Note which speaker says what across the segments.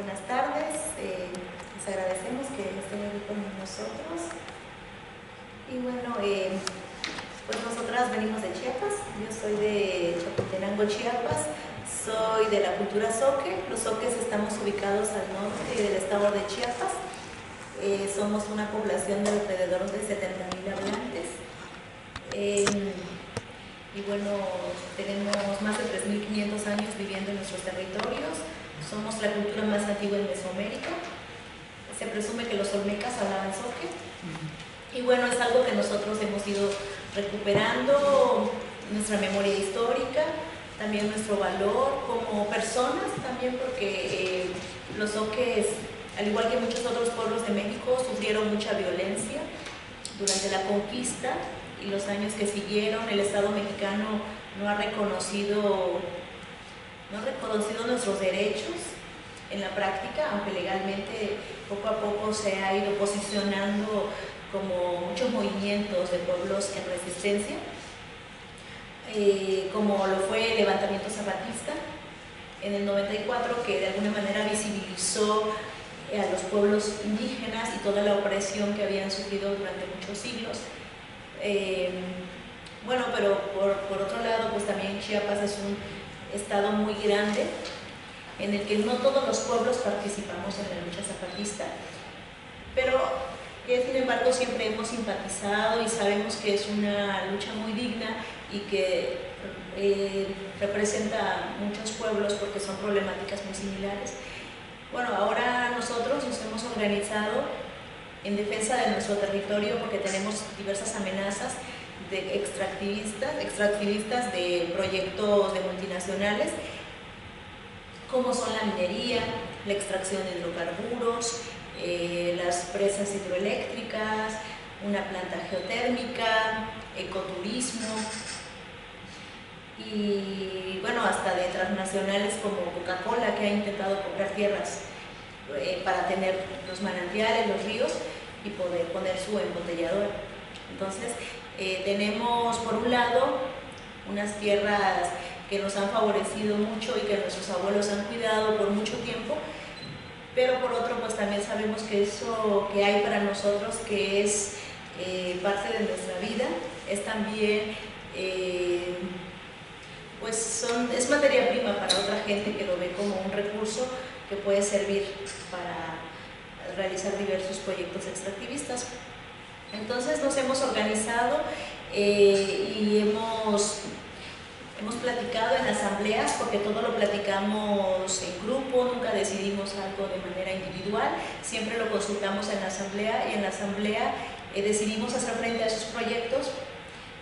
Speaker 1: Buenas tardes, les agradecemos que estén aquí con nosotros. Y bueno, pues nosotras venimos de Chiapas, yo soy de Chapotenango, Chiapas, soy de la cultura zoque. Los zoques estamos ubicados al norte del estado de Chiapas. Somos una población de alrededor de 70,000 habitantes. Y bueno, tenemos más de 3,500 años viviendo en nuestros territorios. Somos la cultura más antigua en Mesoamérica. Se presume que los olmecas hablaban zoque. Y bueno, es algo que nosotros hemos ido recuperando, nuestra memoria histórica, también nuestro valor como personas, también porque los zoques, al igual que muchos otros pueblos de México, sufrieron mucha violencia durante la conquista y los años que siguieron. El Estado mexicano no ha reconocido nuestros derechos en la práctica, aunque legalmente poco a poco se ha ido posicionando como muchos movimientos de pueblos en resistencia, como lo fue el levantamiento zapatista en el 94, que de alguna manera visibilizó a los pueblos indígenas y toda la opresión que habían sufrido durante muchos siglos. Bueno, pero por otro lado, pues también Chiapas es un estado muy grande en el que no todos los pueblos participamos en la lucha zapatista, pero que sin embargo siempre hemos simpatizado y sabemos que es una lucha muy digna y que representa a muchos pueblos porque son problemáticas muy similares. Bueno, ahora nosotros nos hemos organizado en defensa de nuestro territorio porque tenemos diversas amenazas de extractivistas de proyectos de multinacionales, como son la minería, la extracción de hidrocarburos, las presas hidroeléctricas, una planta geotérmica, ecoturismo y bueno, hasta de transnacionales como Coca-Cola, que ha intentado comprar tierras para tener los manantiales, los ríos y poder poner su embotelladora. Entonces tenemos por un lado unas tierras que nos han favorecido mucho y que nuestros abuelos han cuidado por mucho tiempo, pero por otro pues también sabemos que eso que hay para nosotros, que es parte de nuestra vida, es también es materia prima para otra gente que lo ve como un recurso que puede servir para realizar diversos proyectos extractivistas. Entonces nos hemos organizado y hemos platicado en asambleas, porque todo lo platicamos en grupo, nunca decidimos algo de manera individual, siempre lo consultamos en la asamblea y en la asamblea decidimos hacer frente a esos proyectos,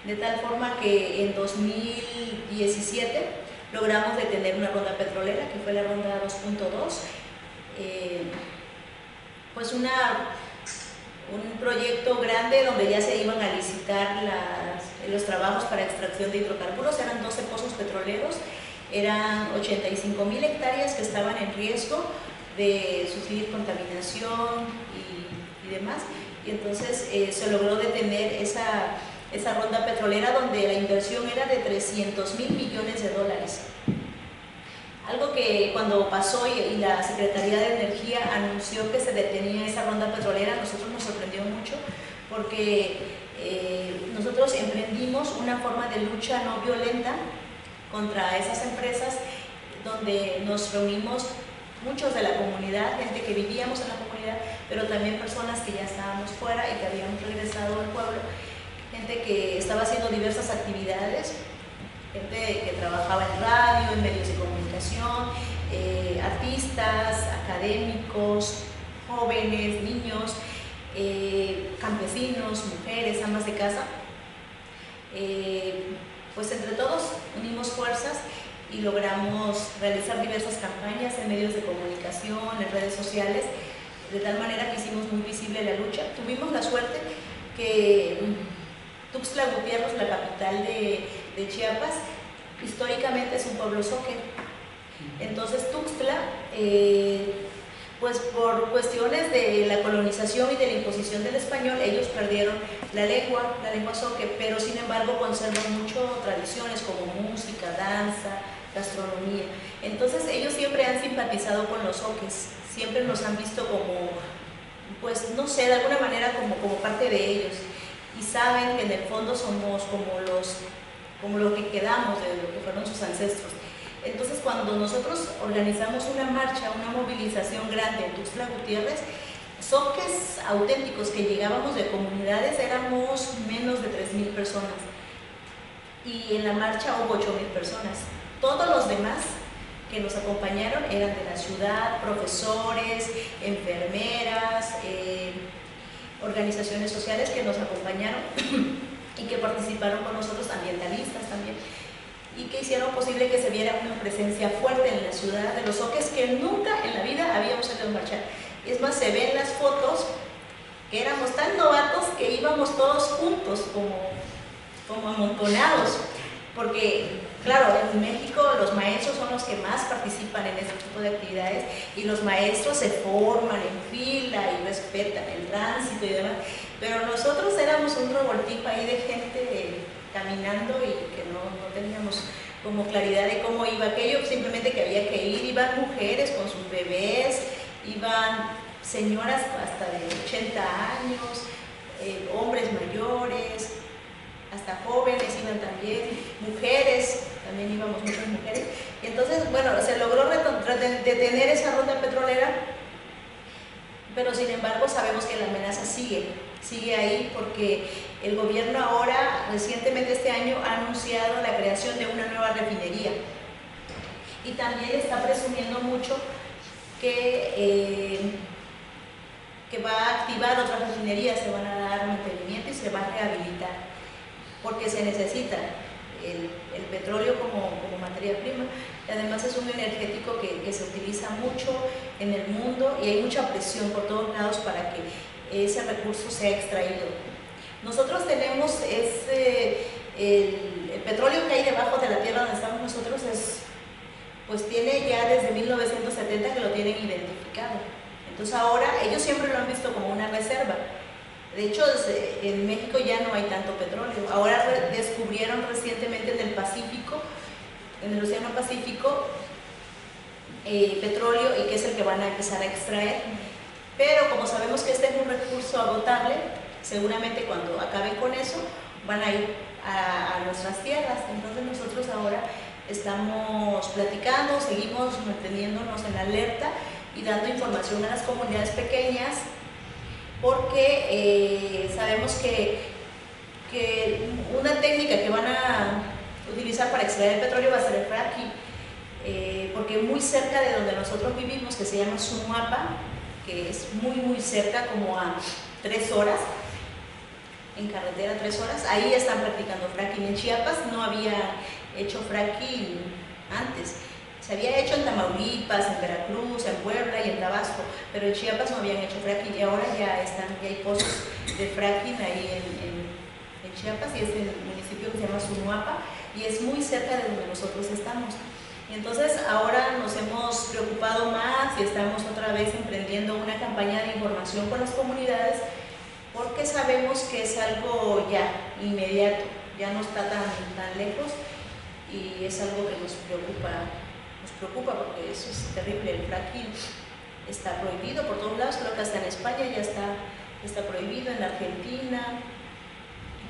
Speaker 1: de tal forma que en 2017 logramos detener una ronda petrolera, que fue la ronda 2.2, pues un proyecto grande donde ya se iban a licitar los trabajos para extracción de hidrocarburos. Eran 12 pozos petroleros, eran 85,000 hectáreas que estaban en riesgo de sufrir contaminación y demás, y entonces se logró detener esa ronda petrolera, donde la inversión era de $300,000 millones. Algo que cuando pasó y la Secretaría de Energía anunció que se detenía esa ronda petrolera, a nosotros nos sorprendió mucho, porque nosotros emprendimos una forma de lucha no violenta contra esas empresas, donde nos reunimos muchos de la comunidad, gente que vivíamos en la comunidad, pero también personas que ya estábamos fuera y que habíamos regresado al pueblo, gente que estaba haciendo diversas actividades, gente que trabajaba en radio, en medios de comunicación, artistas, académicos, jóvenes, niños, campesinos, mujeres, amas de casa. Pues entre todos unimos fuerzas y logramos realizar diversas campañas en medios de comunicación, en redes sociales, de tal manera que hicimos muy visible la lucha. Tuvimos la suerte que Tuxtla Gutiérrez, la capital de Chiapas, históricamente es un pueblo zoque. Entonces Tuxtla, pues por cuestiones de la colonización y de la imposición del español, ellos perdieron la lengua zoque, pero sin embargo conservan mucho tradiciones como música, danza, gastronomía. Entonces ellos siempre han simpatizado con los oques, siempre nos han visto como, pues no sé, de alguna manera como parte de ellos, y saben que en el fondo somos como lo que quedamos de lo que fueron sus ancestros. Entonces cuando nosotros organizamos una marcha, una movilización grande en Tuxtla Gutiérrez, soques auténticos que llegábamos de comunidades éramos menos de 3,000 personas, y en la marcha hubo 8,000 personas. Todos los demás que nos acompañaron eran de la ciudad, profesores, enfermeras, organizaciones sociales que nos acompañaron y que participaron con nosotros, ambientalistas también, y que hicieron posible que se viera una presencia fuerte en la ciudad de los oques que nunca en la vida habíamos salido a marchar. Es más, se ven las fotos que éramos tan novatos que íbamos todos juntos como amontonados, porque claro, en México los maestros son los que más participan en este tipo de actividades, y los maestros se forman en fila y respetan el tránsito y demás, pero nosotros éramos un revoltijo ahí de gente caminando y que no teníamos como claridad de cómo iba aquello, simplemente que había que ir. Iban mujeres con sus bebés, iban señoras hasta de 80 años, hombres mayores, hasta jóvenes iban también, mujeres, también íbamos muchas mujeres. Entonces, bueno, se logró detener esa ronda petrolera, pero sin embargo sabemos que la amenaza sigue ahí, porque el gobierno ahora, recientemente este año, ha anunciado la creación de una nueva refinería, y también está presumiendo mucho que va a activar otras refinerías, se van a dar mantenimiento y se va a rehabilitar, porque se necesita el petróleo como materia prima, y además es un energético que se utiliza mucho en el mundo, y hay mucha presión por todos lados para que ese recurso sea extraído. Nosotros tenemos el petróleo que hay debajo de la tierra donde estamos nosotros, pues tiene ya desde 1970 que lo tienen identificado. Entonces ahora ellos siempre lo han visto como una reserva. De hecho, en México ya no hay tanto petróleo. Ahora descubrieron recientemente en el Pacífico, en el Océano Pacífico, petróleo, y que es el que van a empezar a extraer. Pero como sabemos que este es un recurso agotable, seguramente cuando acaben con eso van a ir a nuestras tierras. Entonces nosotros ahora estamos platicando, seguimos manteniéndonos en alerta y dando información a las comunidades pequeñas, porque sabemos que una técnica que van a utilizar para extraer el petróleo va a ser el fracking, porque muy cerca de donde nosotros vivimos, que se llama Sunuapa, que es muy cerca, como a 3 horas, en carretera 3 horas, ahí están practicando fracking. En Chiapas no había hecho fracking antes. Se había hecho en Tamaulipas, en Veracruz, en Puebla y en Tabasco, pero en Chiapas no habían hecho fracking, y ahora ya hay pozos de fracking ahí en Chiapas, y es el municipio que se llama Sunuapa, y es muy cerca de donde nosotros estamos. Y entonces ahora nos hemos preocupado más y estamos otra vez emprendiendo una campaña de información con las comunidades, porque sabemos que es algo ya inmediato, ya no está tan lejos, y es algo que nos preocupa porque eso es terrible. El fracking está prohibido por todos lados, creo que hasta en España ya está prohibido, en Argentina,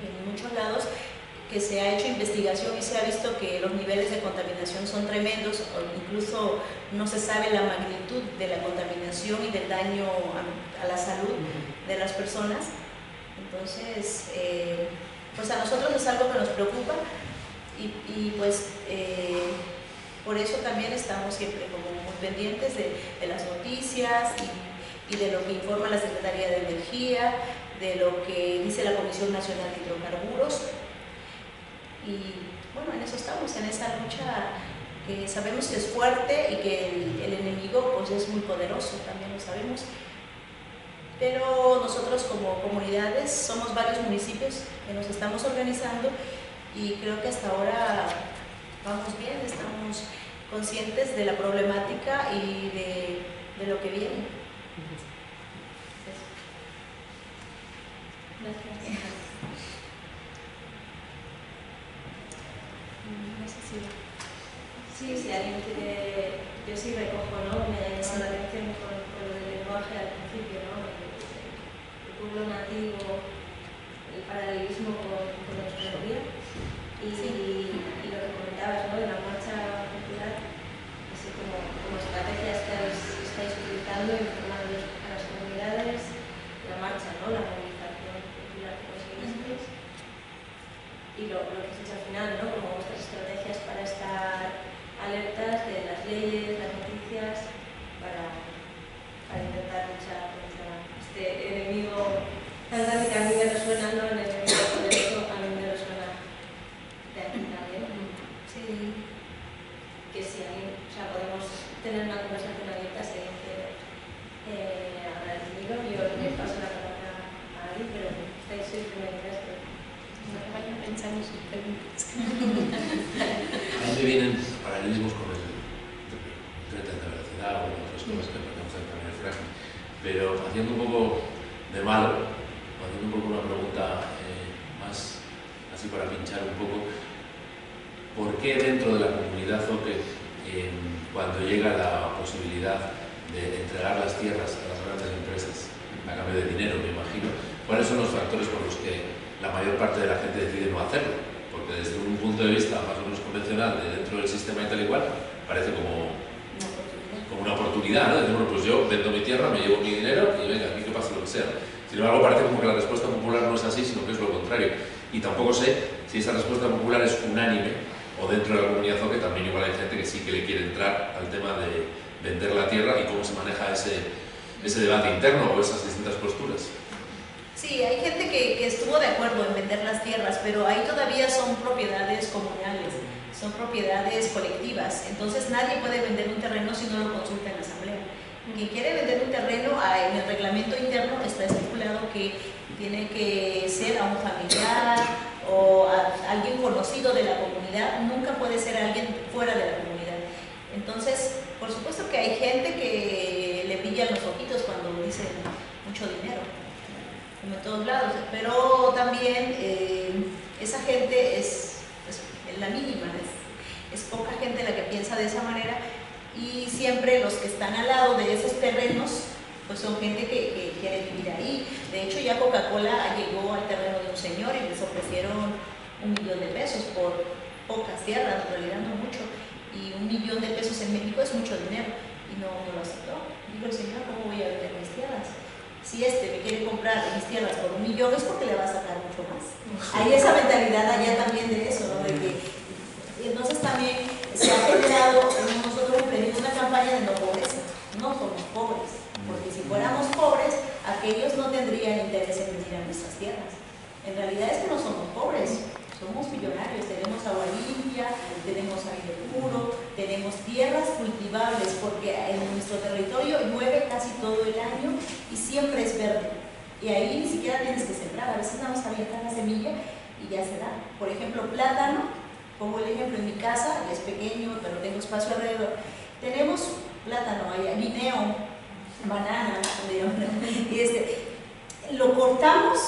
Speaker 1: en muchos lados, que se ha hecho investigación y se ha visto que los niveles de contaminación son tremendos, o incluso no se sabe la magnitud de la contaminación y del daño a la salud de las personas. Entonces, pues a nosotros es algo que nos preocupa, y pues por eso también estamos siempre como muy pendientes de las noticias y de lo que informa la Secretaría de Energía, de lo que dice la Comisión Nacional de Hidrocarburos. Y bueno, en eso estamos, en esa lucha que sabemos que es fuerte y que el enemigo pues es muy poderoso, también lo sabemos. Pero nosotros como comunidades somos varios municipios que nos estamos organizando, y creo que hasta ahora vamos bien, estamos conscientes de la problemática y de lo que viene. Gracias. No sé si... Sí,
Speaker 2: si alguien quiere, yo sí recojo, ¿no? Me ha llamado la atención con el lenguaje al principio, ¿no? El pueblo nativo, el paralelismo con la hostelería y lo que comentabas, ¿no? De la marcha popular, así como estrategias que estáis utilizando, informando a las comunidades, la marcha, ¿no? La movilización popular que conseguisteis y lo que has hecho al final, ¿no? Como vuestras estrategias para estar alertas de las leyes, las noticias, para intentar luchar contra este enemigo tan grande que a mí me resuena, ¿no? El enemigo poderoso a mí me resuena de aquí también.
Speaker 1: Sí.
Speaker 2: Que si alguien, o sea, podemos tener una conversación abierta, si alguien quiere hablar conmigo, yo le paso la palabra a alguien, pero sois primeritas que
Speaker 1: no vayan pensando sus preguntas.
Speaker 3: A mí me vienen paralelismos con el tren de alta velocidad o otras cosas que podemos hacer también el fracking, pero haciendo un poco de malo, haciendo un poco una pregunta más así para pinchar un poco, ¿por qué dentro de la comunidad Zoque, cuando llega la posibilidad de entregar las tierras a las grandes empresas a cambio de dinero, me imagino, cuáles son los factores por los que la mayor parte de la gente decide no hacerlo? Porque desde un punto de vista más o menos convencional de dentro del sistema y tal igual, parece como una oportunidad, ¿no? Decir, bueno, pues yo vendo mi tierra, me llevo mi dinero y venga, aquí que pase lo que sea. Sin embargo, parece como que la respuesta popular no es así, sino que es lo contrario. Y tampoco sé si esa respuesta popular es unánime o dentro de la comunidad Zoque también igual hay gente que sí que le quiere entrar al tema de vender la tierra y cómo se maneja ese debate interno o esas distintas posturas.
Speaker 1: Sí, hay gente que estuvo de acuerdo en vender las tierras, pero ahí todavía son propiedades comunales, son propiedades colectivas. Entonces nadie puede vender un terreno si no lo consulta en la asamblea. Quien quiere vender un terreno, en el reglamento interno está estipulado que tiene que ser a un familiar o a alguien conocido de la comunidad, nunca puede ser alguien fuera de la comunidad. Entonces, por supuesto que hay gente que le brillan los ojitos cuando dicen mucho dinero, como en todos lados, pero también esa gente es la mínima, es poca gente la que piensa de esa manera, y siempre los que están al lado de esos terrenos pues son gente que quiere vivir ahí. De hecho, ya Coca-Cola llegó al terreno de un señor y les ofrecieron $1 millón por pocas tierras, en realidad no mucho, y $1 millón en México es mucho dinero, y no lo aceptó. Dijo el señor, ¿cómo voy a vender mis tierras? Si me quiere comprar mis tierras por $1 millón es porque le va a sacar mucho más. Hay esa mentalidad allá también de eso, ¿no? De que, entonces también se ha generado, nosotros emprendimos una campaña de no pobreza, no somos pobres, porque si fuéramos pobres, aquellos no tendrían interés en venir a nuestras tierras. En realidad es que no somos pobres, somos millonarios, tenemos agua limpia, tenemos aire puro, tenemos tierras cultivables, porque en nuestro territorio llueve casi todo el año y siempre es verde. Y ahí ni siquiera tienes que sembrar, a veces nada más avientas la semilla y ya se da. Por ejemplo, plátano, pongo el ejemplo en mi casa, es pequeño, pero tengo espacio alrededor. Tenemos plátano, hay guineo, banana, y lo cortamos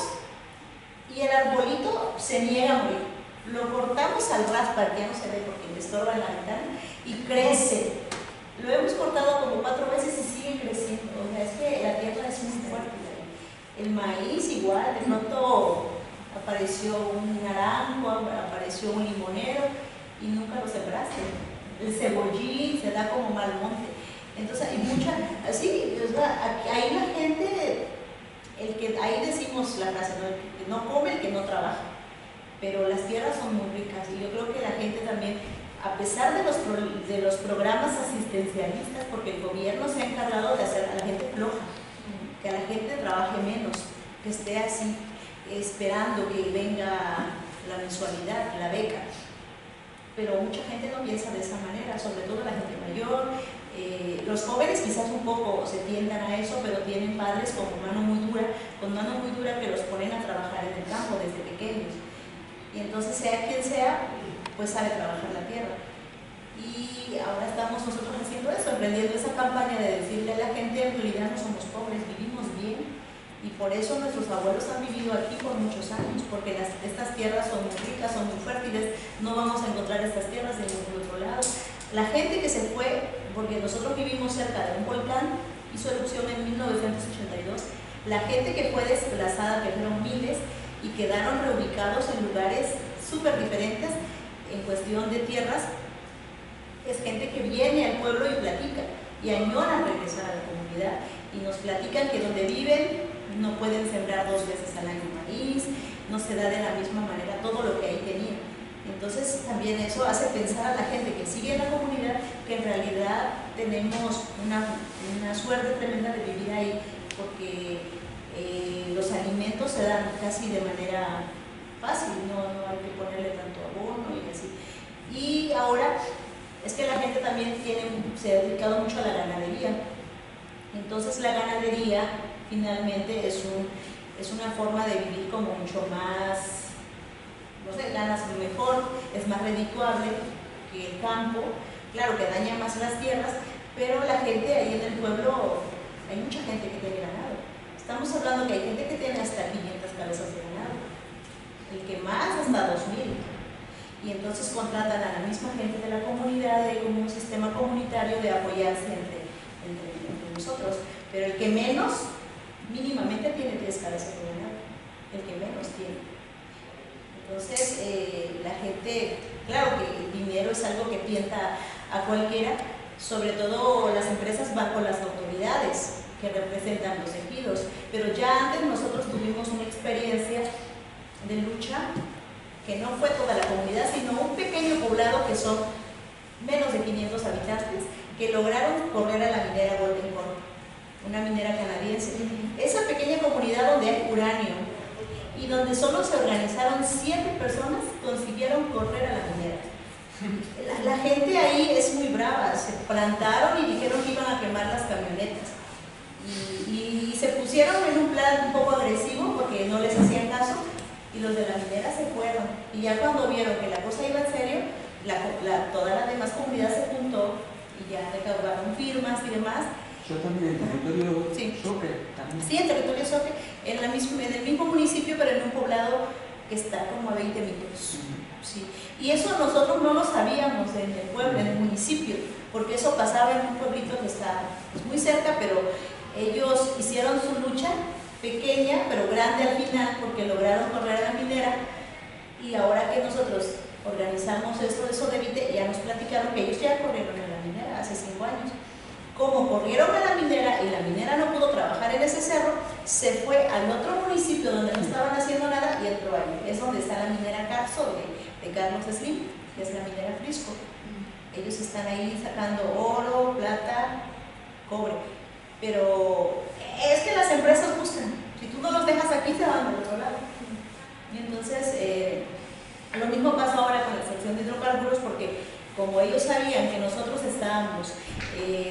Speaker 1: y el arbolito se niega a morir. Lo cortamos al ras para que ya no se ve porque me estorba en la ventana y crece. Lo hemos cortado como 4 veces y sigue creciendo. O sea, es que la tierra es muy fuerte. El maíz igual, de pronto apareció un naranjo, apareció un limonero y nunca lo sembraste. El cebollín se da como mal monte. Entonces hay mucha, así, o sea, ahí la gente, ahí decimos la frase, ¿no? El que no come, el que no trabaja. Pero las tierras son muy ricas y yo creo que la gente también, a pesar de los programas asistencialistas, porque el gobierno se ha encargado de hacer a la gente floja, que a la gente trabaje menos, que esté así esperando que venga la mensualidad, la beca, pero mucha gente no piensa de esa manera, sobre todo la gente mayor. Los jóvenes quizás un poco se tiendan a eso, pero tienen padres con mano muy dura que los ponen a trabajar en el campo desde pequeños, y entonces sea quien sea, pues sabe trabajar la tierra. Y ahora estamos nosotros haciendo eso, emprendiendo esa campaña de decirle a la gente, en realidad no somos pobres, vivimos bien, y por eso nuestros abuelos han vivido aquí por muchos años, porque estas tierras son muy ricas, son muy fértiles, no vamos a encontrar estas tierras en ningún otro lado. La gente que se fue, porque nosotros vivimos cerca de un volcán, hizo erupción en 1982, la gente que fue desplazada, que fueron miles, y quedaron reubicados en lugares súper diferentes en cuestión de tierras, es gente que viene al pueblo y platica, y añoran regresar a la comunidad, y nos platican que donde viven no pueden sembrar 2 veces al año maíz, no se da de la misma manera todo lo que ahí tenían. Entonces también eso hace pensar a la gente que sigue en la comunidad que en realidad tenemos una suerte tremenda de vivir ahí, porque los alimentos se dan casi de manera fácil, no hay que ponerle tanto abono y así. Y ahora es que la gente también se ha dedicado mucho a la ganadería. Entonces la ganadería finalmente es una forma de vivir como mucho más, no sé, ganas mejor, es más redituable que el campo. Claro que daña más las tierras, pero la gente ahí en el pueblo, hay mucha gente que tiene ganado. Estamos hablando que hay gente que tiene hasta 500 cabezas de ganado, el que más hasta 2000. Y entonces contratan a la misma gente de la comunidad, hay como un sistema comunitario de apoyarse entre nosotros. Pero el que menos, mínimamente tiene 3 cabezas de ganado, el que menos tiene. Entonces, la gente, claro que el dinero es algo que tienta a cualquiera, sobre todo las empresas van con las autoridades que representan los ejidos, pero ya antes nosotros tuvimos una experiencia de lucha que no fue toda la comunidad, sino un pequeño poblado que son menos de 500 habitantes, que lograron correr a la minera Golden Corp, una minera canadiense. Esa pequeña comunidad donde hay uranio y donde solo se organizaron 7 personas, consiguieron correr a la minera. La gente ahí es muy brava, se plantaron y dijeron que iban a quemar las camionetas. Y se pusieron en un plan un poco agresivo porque no les hacían caso, y los de la minera se fueron. Y ya cuando vieron que la cosa iba en serio, toda la demás comunidad se juntó y ya recaudaron firmas y demás.
Speaker 4: Yo también, en el territorio
Speaker 1: Sí.
Speaker 4: Soque, también.
Speaker 1: Sí, en territorio Soque, en el mismo municipio, pero en un poblado que está como a 20 minutos. Sí. Y eso nosotros no lo sabíamos en el pueblo, en el municipio, porque eso pasaba en un pueblito que está pues, muy cerca, pero ellos hicieron su lucha pequeña, pero grande al final, porque lograron correr a la minera. Y ahora que nosotros organizamos esto de Sodevite, ya nos platicaron que ellos ya corrieron a la minera hace 5 años. Como corrieron a la minera y la minera no pudo trabajar en ese cerro, se fue al otro municipio donde no estaban haciendo nada y entró ahí. Es donde está la minera Carso de Carlos Slim, que es la minera Frisco. Ellos están ahí sacando oro, plata, cobre. Pero es que las empresas buscan. Si tú no los dejas aquí, se van al otro lado. Y entonces, lo mismo pasa ahora con la extracción de hidrocarburos, porque como ellos sabían que nosotros estábamos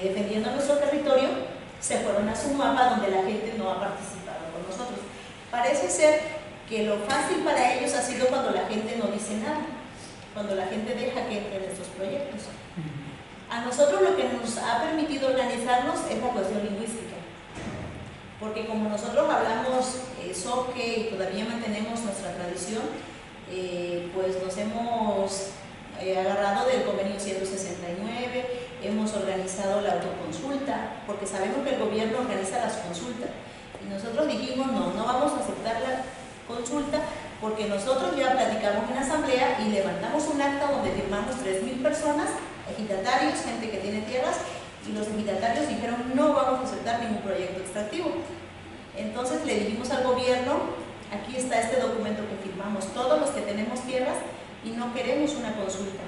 Speaker 1: defendiendo nuestro territorio, se fueron a su mapa donde la gente no ha participado con nosotros. Parece ser que lo fácil para ellos ha sido cuando la gente no dice nada, cuando la gente deja que entren estos proyectos. A nosotros lo que nos ha permitido organizarnos es la cuestión lingüística, porque como nosotros hablamos Soque y todavía mantenemos nuestra tradición, pues nos hemos agarrado del convenio 169, hemos organizado la autoconsulta, porque sabemos que el gobierno organiza las consultas, y nosotros dijimos no vamos a aceptar la consulta, porque nosotros ya platicamos en asamblea y levantamos un acta donde firmamos 3,000 personas, ejidatarios, gente que tiene tierras, y los ejidatarios dijeron no vamos a aceptar ningún proyecto extractivo. Entonces le dijimos al gobierno, aquí está este documento que firmamos todos los que tenemos tierras y no queremos una consulta.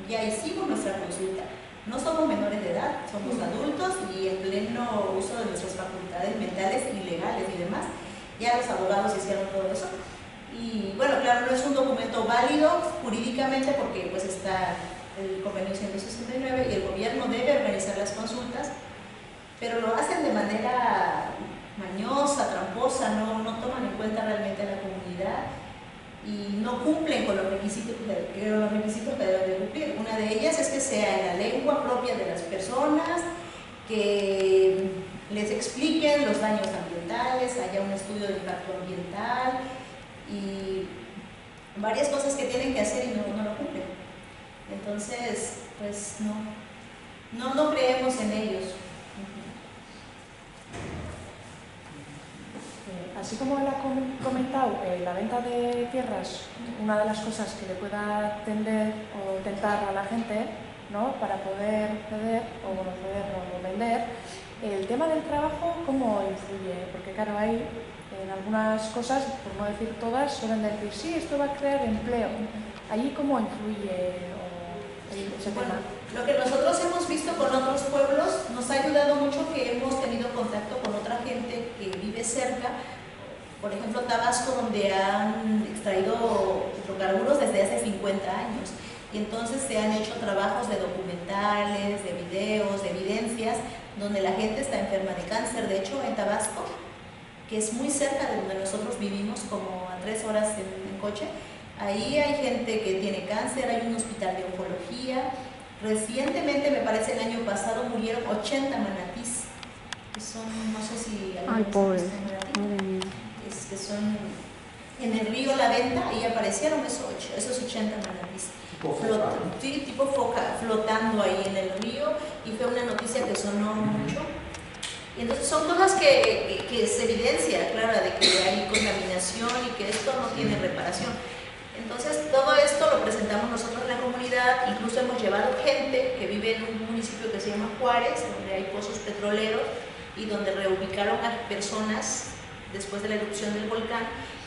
Speaker 1: Ya hicimos nuestra consulta, no somos menores de edad, somos adultos y en pleno uso de nuestras facultades mentales y legales y demás. Ya los abogados hicieron todo eso. Y bueno, claro, no es un documento válido jurídicamente porque pues está el convenio 169 y el gobierno debe organizar las consultas, pero lo hacen de manera mañosa, tramposa, no toman en cuenta realmente a la comunidad y no cumplen con los requisitos que deben de cumplir. Una de ellas es que sea en la lengua propia de las personas, que les expliquen los daños ambientales, haya un estudio de impacto ambiental y varias cosas que tienen que hacer y no lo cumplen. Entonces, pues no creemos en ellos.
Speaker 5: Así como él ha comentado, la venta de tierras, una de las cosas que le pueda tender o tentar a la gente, ¿no?, para poder ceder o vender, el tema del trabajo, ¿cómo influye? Porque claro, hay en algunas cosas, por no decir todas, suelen decir, sí, esto va a crear empleo. ¿Allí cómo influye ese tema?
Speaker 1: Lo que nosotros hemos visto con otros pueblos nos ha ayudado mucho que hemos tenido contacto con otra gente que vive cerca. Por ejemplo, Tabasco, donde han extraído hidrocarburos desde hace 50 años. Y entonces se han hecho trabajos de documentales, de videos, de evidencias, donde la gente está enferma de cáncer. De hecho, en Tabasco, que es muy cerca de donde nosotros vivimos, como a 3 horas en coche, ahí hay gente que tiene cáncer, hay un hospital de oncología. Recientemente, me parece el año pasado, murieron 80 manatís, que son, no sé si...
Speaker 6: Ay, pobre,
Speaker 1: madre mía. Que son en el río La Venta, y aparecieron esos 80 manatís. Tipo foca, flotando ahí en el río, y fue una noticia que sonó mucho. Y entonces son cosas que se evidencia, claro, de que hay contaminación y que esto no tiene reparación. Entonces todo esto lo presentamos nosotros en la comunidad. Incluso hemos llevado gente que vive en un municipio que se llama Juárez, donde hay pozos petroleros y donde reubicaron a personas después de la erupción del volcán,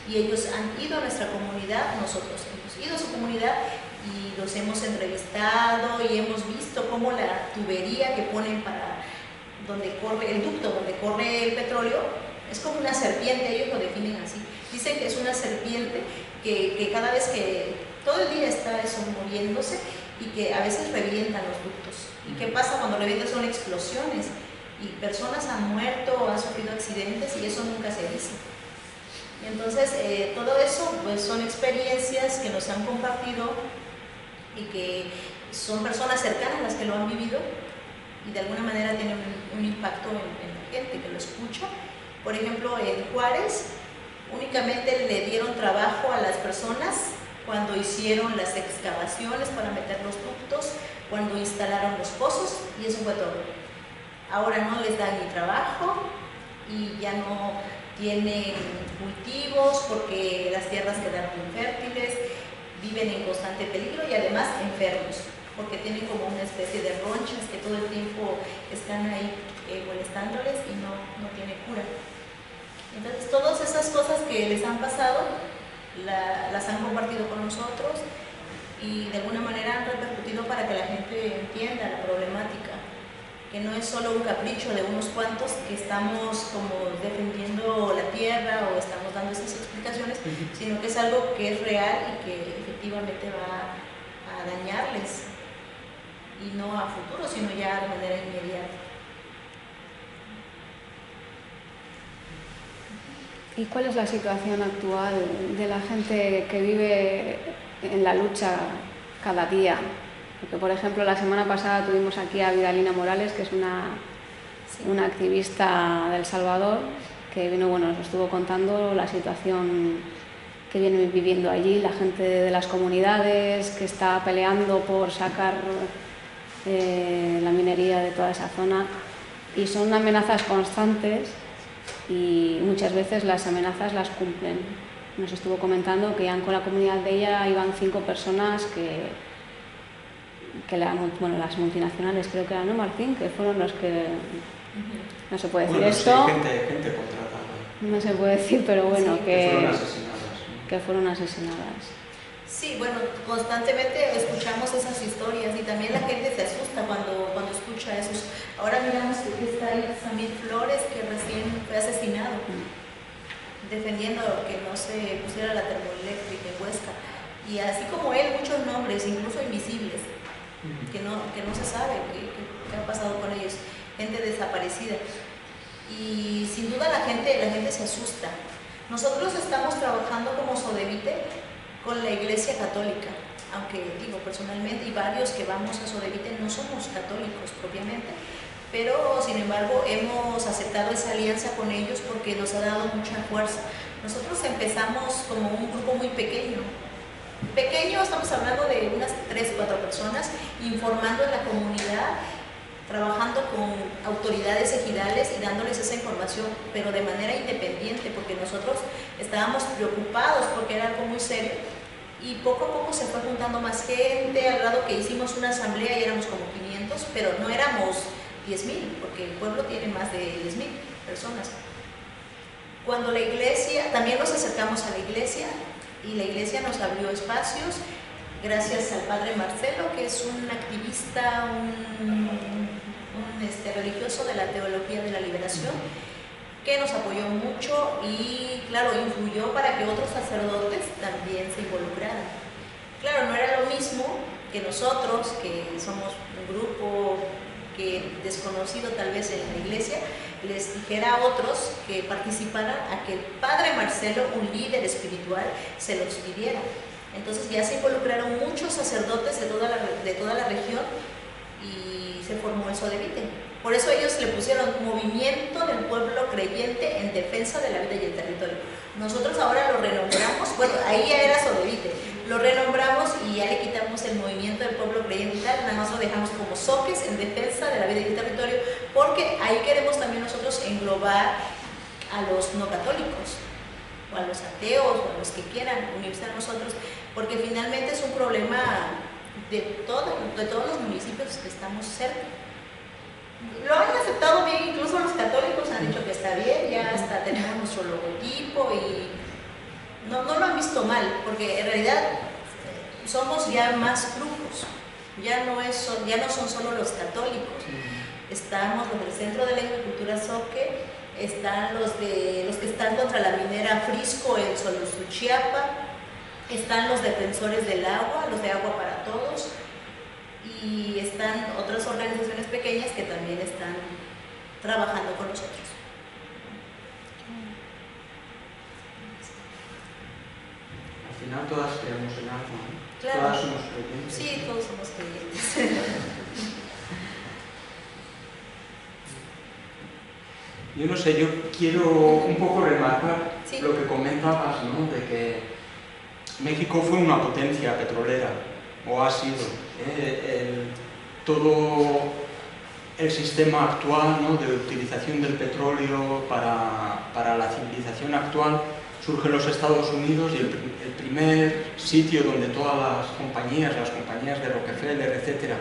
Speaker 1: y ellos han ido a nuestra comunidad, nosotros hemos ido a su comunidad y los hemos entrevistado y hemos visto cómo la tubería que ponen para donde corre el ducto, donde corre el petróleo, es como una serpiente, ellos lo definen así. Dicen que es una serpiente que cada vez que, todo el día está eso moviéndose, y que a veces revientan los ductos. ¿Y qué pasa cuando revientan? Son explosiones. Y personas han muerto, han sufrido accidentes, y eso nunca se dice. Entonces, todo eso pues, son experiencias que nos han compartido y que son personas cercanas las que lo han vivido, y de alguna manera tienen un impacto en la gente que lo escucha. Por ejemplo, en Juárez únicamente le dieron trabajo a las personas cuando hicieron las excavaciones para meter los ductos, cuando instalaron los pozos, y eso fue todo. Ahora no les dan ni trabajo y ya no tienen cultivos porque las tierras quedaron infértiles, viven en constante peligro y además enfermos, porque tienen como una especie de ronchas que todo el tiempo están ahí molestándoles y no tiene cura. Entonces todas esas cosas que les han pasado las han compartido con nosotros, y de alguna manera han repercutido para que la gente entienda la problemática, que no es solo un capricho de unos cuantos que estamos como defendiendo la tierra o estamos dando esas explicaciones, sino que es algo que es real y que efectivamente va a dañarles, y no a futuro, sino ya de manera inmediata.
Speaker 6: ¿Y cuál es la situación actual de la gente que vive en la lucha cada día? Porque, por ejemplo, la semana pasada tuvimos aquí a Vidalina Morales, que es una activista de El Salvador, que vino, nos estuvo contando la situación que viene viviendo allí, la gente de las comunidades que está peleando por sacar la minería de toda esa zona, y son amenazas constantes y muchas veces las amenazas las cumplen. Nos estuvo comentando que con la comunidad de ella iban 5 personas que las multinacionales, creo que eran, ¿no, Martín? Que fueron los que... No se puede decir esto.
Speaker 4: Sí, gente contratada.
Speaker 6: No se puede decir, pero bueno,
Speaker 4: sí, que fueron asesinadas.
Speaker 6: Que fueron asesinadas.
Speaker 1: Sí, bueno, constantemente escuchamos esas historias, y también la gente se asusta cuando escucha eso. Ahora miramos que está ahí Samir Flores, que recién fue asesinado, defendiendo que no se pusiera la termoeléctrica en Huesca. Y así como él, muchos nombres, incluso invisibles, que no se sabe qué ha pasado con ellos, gente desaparecida. Y sin duda la gente se asusta. Nosotros estamos trabajando como Sodevite con la Iglesia Católica, aunque digo personalmente, y varios que vamos a Sodevite no somos católicos propiamente, pero sin embargo hemos aceptado esa alianza con ellos porque nos ha dado mucha fuerza. Nosotros empezamos como un grupo muy pequeño, pequeño, estamos hablando de unas 3 o 4 personas, informando en la comunidad, trabajando con autoridades ejidales y dándoles esa información, pero de manera independiente, porque nosotros estábamos preocupados porque era algo muy serio, y poco a poco se fue juntando más gente, al grado que hicimos una asamblea y éramos como 500, pero no éramos 10.000, porque el pueblo tiene más de 10.000 personas. Cuando la iglesia, también nos acercamos a la iglesia, y la iglesia nos abrió espacios, gracias al padre Marcelo, que es un activista, religioso de la teología de la liberación, que nos apoyó mucho y, claro, influyó para que otros sacerdotes también se involucraran. Claro, no era lo mismo que nosotros, que somos un grupo que desconocido tal vez en la iglesia, les dijera a otros que participaran a que el padre Marcelo, un líder espiritual, se los pidiera. Entonces ya se involucraron muchos sacerdotes de toda la región y se formó el Sodevite. Por eso ellos le pusieron Movimiento del Pueblo Creyente en Defensa de la Vida y el Territorio. Nosotros ahora lo renombramos, bueno, ahí ya era Sodevite, lo renombramos y ya le quitamos el Movimiento del Pueblo Creyente y tal, nada más lo dejamos como Soques en Defensa de la Vida y el Territorio, porque ahí queremos también nosotros englobar a los no católicos, o a los ateos, o a los que quieran unirse a nosotros, porque finalmente es un problema de todos los municipios que estamos cerca. Lo han aceptado bien, incluso los católicos han dicho que está bien, ya hasta tenemos nuestro logotipo y no lo han visto mal, porque en realidad somos ya más grupos, ya no son solo los católicos. Estamos los del Centro de Lengua y Cultura Zoque, están los que están contra la minera Frisco en Solosuchiapa, están los defensores del agua, los de Agua para Todos, y están otras organizaciones pequeñas que también están trabajando con nosotros.
Speaker 4: Al final todas creemos en algo, ¿no?
Speaker 1: Claro.
Speaker 4: Todas somos creyentes.
Speaker 1: Sí, todos somos creyentes.
Speaker 4: Yo no sé, yo quiero un poco remarcar
Speaker 1: Sí.
Speaker 4: lo que comentabas, ¿no? De que México fue una potencia petrolera, o ha sido. Todo el sistema actual, ¿no? De utilización del petróleo para la civilización actual surge en los Estados Unidos, y el primer sitio donde todas las compañías de Rockefeller, etc.,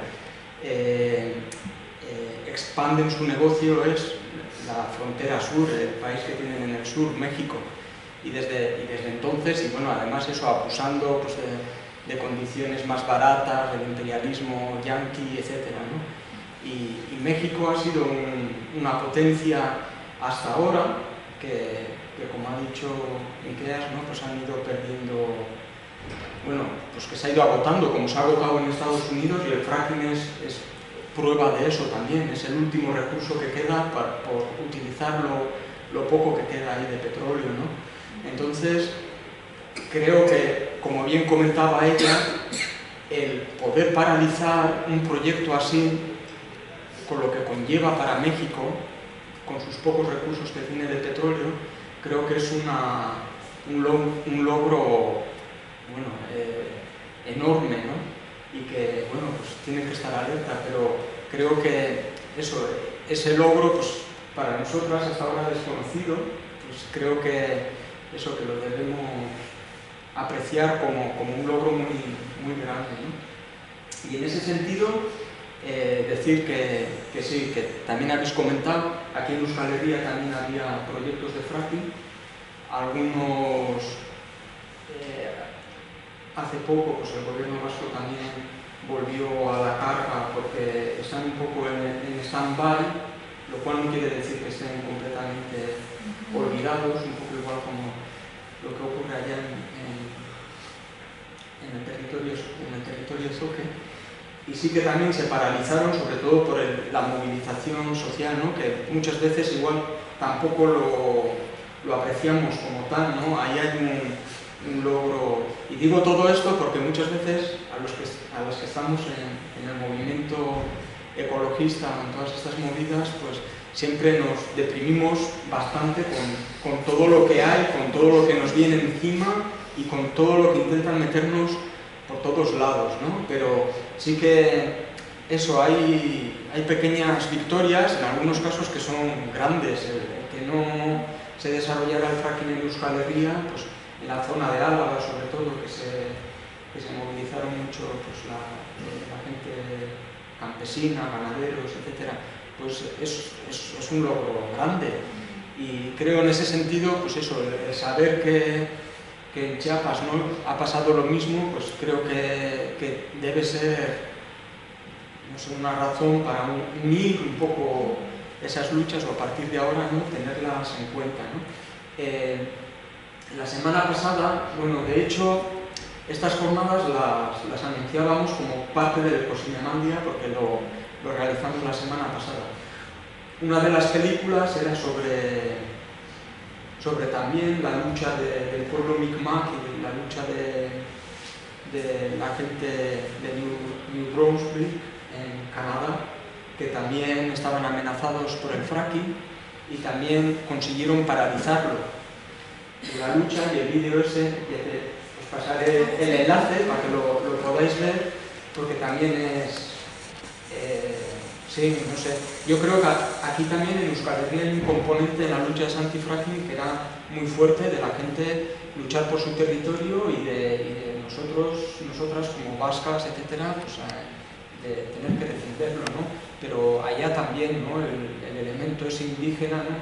Speaker 4: expanden su negocio es la frontera sur, el país que tienen en el sur, México. Y desde entonces, y bueno, además eso abusando pues, de condiciones más baratas, del imperialismo yanqui, etc., ¿no? Y México ha sido una potencia hasta ahora que como ha dicho Miqueas, ¿no? Pues han ido perdiendo, bueno, pues que se ha ido agotando, como se ha agotado en Estados Unidos, y el fracking es prueba de eso también, es el último recurso que queda por utilizar lo poco que queda ahí de petróleo, ¿no? Entonces, creo que, como bien comentaba ella, el poder paralizar un proyecto así, con lo que conlleva para México, con sus pocos recursos que tiene de petróleo, creo que es un logro, bueno, enorme, ¿no? Y que, bueno, pues tienen que estar alerta, pero creo que ese logro, pues para nosotras hasta ahora desconocido, pues creo que eso, que lo debemos apreciar como un logro muy grande, ¿no? Y en ese sentido, decir que sí, que también habéis comentado, aquí en Euskal Herria también había proyectos de fracking, algunos hace poco pues el gobierno vasco también volvió a la carga porque están un poco en stand-by, lo cual no quiere decir que estén completamente olvidados, un poco igual como lo que ocurre allá en el territorio Zoque. Y sí que también se paralizaron, sobre todo por la movilización social, ¿no? Que muchas veces igual tampoco lo apreciamos como tal, ¿no? Ahí hay un logro. Y digo todo esto porque muchas veces a los que estamos en el movimiento ecologista, en todas estas movidas, pues siempre nos deprimimos bastante con todo lo que hay, con todo lo que nos viene encima y con todo lo que intentan meternos por todos lados, ¿no? Pero sí que eso, hay pequeñas victorias, en algunos casos que son grandes. El que no se desarrollara el fracking en Euskal Herria, pues en la zona de Álava sobre todo, que se movilizaron mucho pues, la gente campesina, ganaderos, etc. Pues es un logro grande. Y creo en ese sentido, pues eso, el saber que en Chiapas no ha pasado lo mismo, pues creo que debe ser, no sé, una razón para unir un poco esas luchas, o a partir de ahora, ¿no?, tenerlas en cuenta, ¿no? La semana pasada, bueno, de hecho, estas jornadas las anunciábamos como parte del Ecosinemandia, porque lo realizamos la semana pasada. Una de las películas era sobre también la lucha del pueblo Mi'kmaq y la lucha de la gente de New Brunswick en Canadá, que también estaban amenazados por el fracking y también consiguieron paralizarlo. Y la lucha, y el vídeo ese, os pasaré el enlace para que lo podáis ver, porque también es... sí, no sé, yo creo que aquí también en Euskal Herria hay un componente en la lucha de anti-fracking que era muy fuerte, de la gente luchar por su territorio y de nosotras como vascas, etcétera, pues de tener que defenderlo, ¿no? Pero allá también, ¿no?, el elemento ese indígena, ¿no?,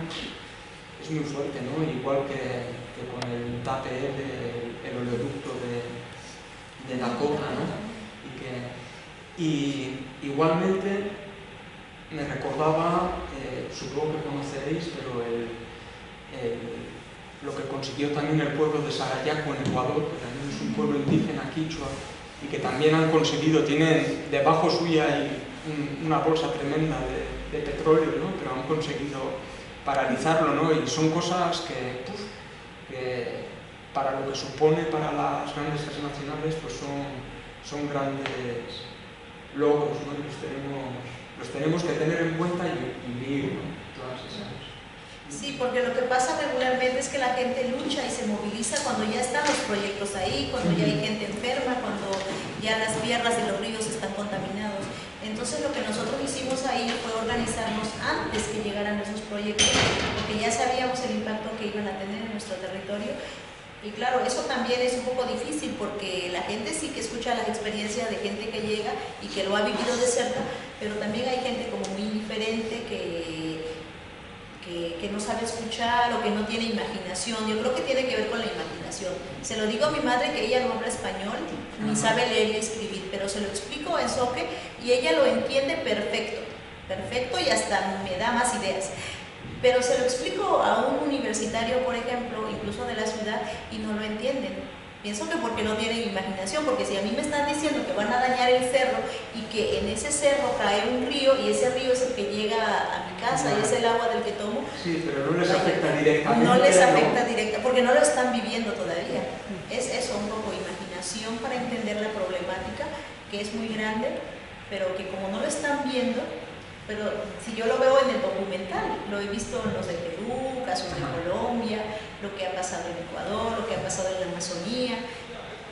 Speaker 4: es muy fuerte, ¿no? Igual que con el TAPL, el oleoducto de la cobra, ¿no? Y igualmente me recordaba, supongo que conoceréis, pero lo que consiguió también el pueblo de Sarayaco en Ecuador, que también es un pueblo indígena quichua, y que también han conseguido, tienen debajo suya hay una bolsa tremenda de petróleo, ¿no?, pero han conseguido paralizarlo, ¿no? Y son cosas que para lo que supone para las grandes transnacionales, pues son grandes logros, ¿no? Los tenemos que tener en cuenta y vivir, ¿no?, todas esas.
Speaker 1: Sí, porque lo que pasa regularmente es que la gente lucha y se moviliza cuando ya están los proyectos ahí, cuando ya hay gente enferma, cuando ya las tierras y los ríos están contaminados. Entonces lo que nosotros hicimos ahí fue organizarnos antes que llegaran esos proyectos, porque ya sabíamos el impacto que iban a tener en nuestro territorio. Y claro, eso también es un poco difícil porque la gente sí que escucha las experiencias de gente que llega y que lo ha vivido de cerca, pero también hay gente como muy indiferente que no sabe escuchar o que no tiene imaginación. Yo creo que tiene que ver con la imaginación. Se lo digo a mi madre, que ella no habla español, ni sabe leer y escribir, pero se lo explico en Soque y ella lo entiende perfecto y hasta me da más ideas. Pero se lo explico a un universitario, por ejemplo, incluso de la ciudad, y no lo entienden. Pienso que porque no tienen imaginación, porque si a mí me están diciendo que van a dañar el cerro y que en ese cerro cae un río y ese río es el que llega a mi casa y es el agua del que tomo.
Speaker 4: Sí, pero no les afecta directamente.
Speaker 1: No les afecta directamente, porque no lo están viviendo todavía. Es eso, un poco imaginación para entender la problemática, que es muy grande, pero que como no lo están viendo. Pero si yo lo veo en el documental, lo he visto en los de Perú, casos de Colombia, lo que ha pasado en Ecuador, lo que ha pasado en la Amazonía,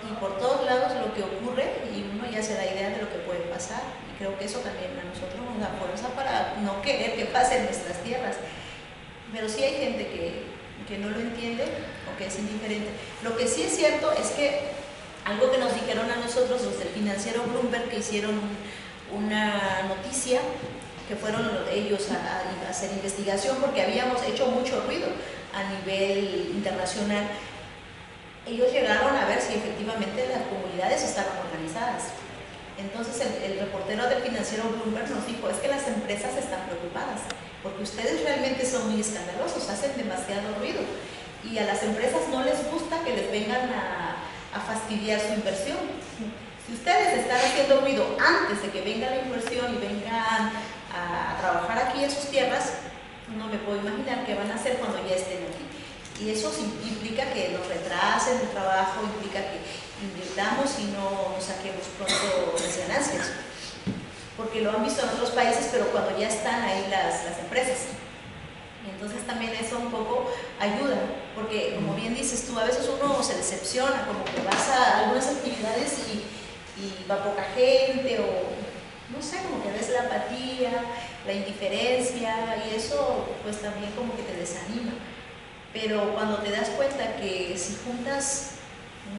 Speaker 1: y por todos lados lo que ocurre, y uno ya se da idea de lo que puede pasar. Y creo que eso también a nosotros nos da fuerza para no querer que pase en nuestras tierras. Pero sí hay gente que no lo entiende o que es indiferente. Lo que sí es cierto es que algo que nos dijeron a nosotros los del financiero Bloomberg, que hicieron una noticia, que fueron ellos a hacer investigación porque habíamos hecho mucho ruido a nivel internacional. Ellos llegaron a ver si efectivamente las comunidades estaban organizadas. Entonces el reportero del financiero Bloomberg nos dijo, es que las empresas están preocupadas porque ustedes realmente son muy escandalosos, hacen demasiado ruido y a las empresas no les gusta que les vengan a fastidiar su inversión. Si ustedes están haciendo ruido antes de que venga la inversión y vengan a trabajar aquí en sus tierras, no me puedo imaginar qué van a hacer cuando ya estén aquí. Y eso implica que nos retrasen el trabajo, implica que invirtamos y no saquemos pronto las ganancias. Porque lo han visto en otros países, pero cuando ya están ahí las empresas. Y entonces también eso un poco ayuda, porque como bien dices tú, a veces uno se decepciona, como que vas a algunas actividades y va poca gente, o no sé, como que ves la apatía, la indiferencia, y eso pues también como que te desanima. Pero cuando te das cuenta que si juntas